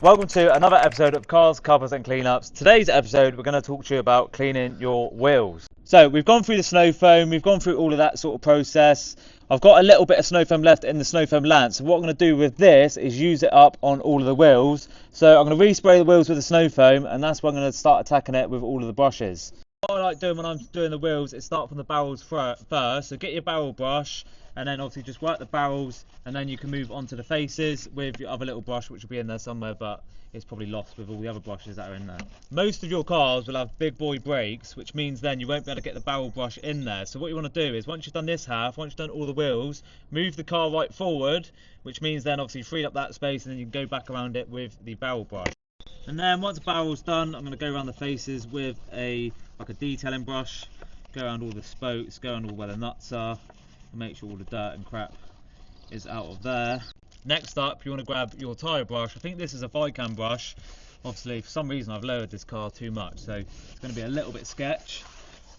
Welcome to another episode of Cars, Cuppas and Cleanups. Today's episode we're going to talk to you about cleaning your wheels. So we've gone through the snow foam, we've gone through all of that sort of process. I've got a little bit of snow foam left in the snow foam lance. So what I'm going to do with this is use it up on all of the wheels. So I'm going to respray the wheels with the snow foam, and that's when I'm going to start attacking it with all of the brushes. What I like doing when I'm doing the wheels is start from the barrels first. So get your barrel brush, and then obviously just work the barrels, and then you can move on to the faces with your other little brush, which will be in there somewhere, but it's probably lost with all the other brushes that are in there. Most of your cars will have big boy brakes, which means then you won't be able to get the barrel brush in there. So what you want to do is, once you've done this half, once you've done all the wheels, move the car right forward, which means then obviously free up that space, and then you can go back around it with the barrel brush. And then once the barrel's done, I'm going to go around the faces with like a detailing brush, go around all the spokes, go around all where the nuts are, and make sure all the dirt and crap is out of there. Next up, you want to grab your tyre brush. I think this is a Vicam brush. Obviously, for some reason, I've lowered this car too much, so it's going to be a little bit sketch.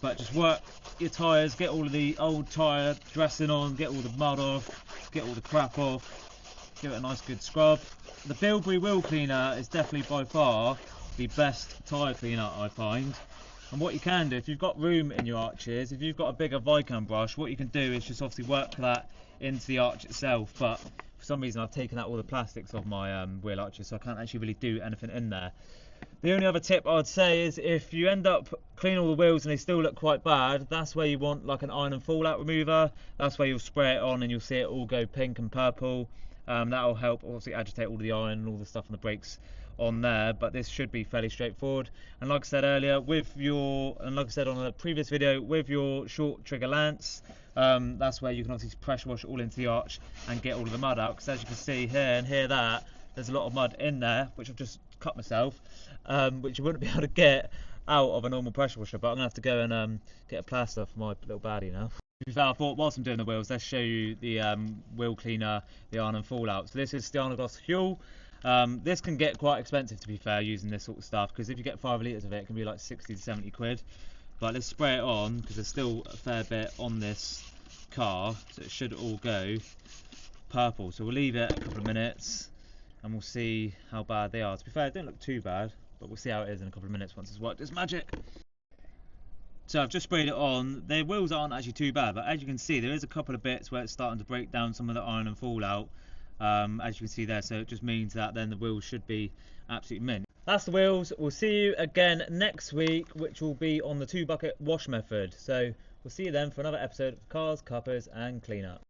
But just work your tyres, get all of the old tyre dressing on, get all the mud off, get all the crap off, give it a nice good scrub. The Bilberry wheel cleaner is definitely by far the best tyre cleaner I find. And what you can do, if you've got room in your arches, if you've got a bigger Vicam brush, what you can do is just obviously work that into the arch itself. But for some reason I've taken out all the plastics of my wheel arches, so I can't actually really do anything in there. The only other tip I'd say is, if you end up cleaning all the wheels and they still look quite bad, that's where you want like an iron and fallout remover. That's where you'll spray it on and you'll see it all go pink and purple. That'll help obviously agitate all the iron and all the stuff on the brakes on there, but this should be fairly straightforward. And like I said earlier, like I said on a previous video, with your short trigger lance, that's where you can obviously pressure wash all into the arch and get all of the mud out, because as you can see here and here there's a lot of mud in there, which I've just cut myself, which you wouldn't be able to get out of a normal pressure washer, but I'm gonna have to go and get a plaster for my little baddie now. To be fair, I thought whilst I'm doing the wheels, let's show you the wheel cleaner, the iron and fallout. So this is Gloss Huel. This can get quite expensive, to be fair, using this sort of stuff, because if you get 5 litres of it, it can be like 60 to 70 quid. But let's spray it on, because there's still a fair bit on this car, so it should all go purple. So we'll leave it a couple of minutes and we'll see how bad they are. To be fair, they don't look too bad, but we'll see how it is in a couple of minutes once it's worked its magic. So I've just sprayed it on. The wheels aren't actually too bad, but as you can see, there is a couple of bits where it's starting to break down some of the iron and fallout, as you can see there. So it just means that then the wheels should be absolutely mint. That's the wheels. We'll see you again next week, which will be on the 2-bucket wash method. So we'll see you then for another episode of Cars, Cuppas and Cleanup.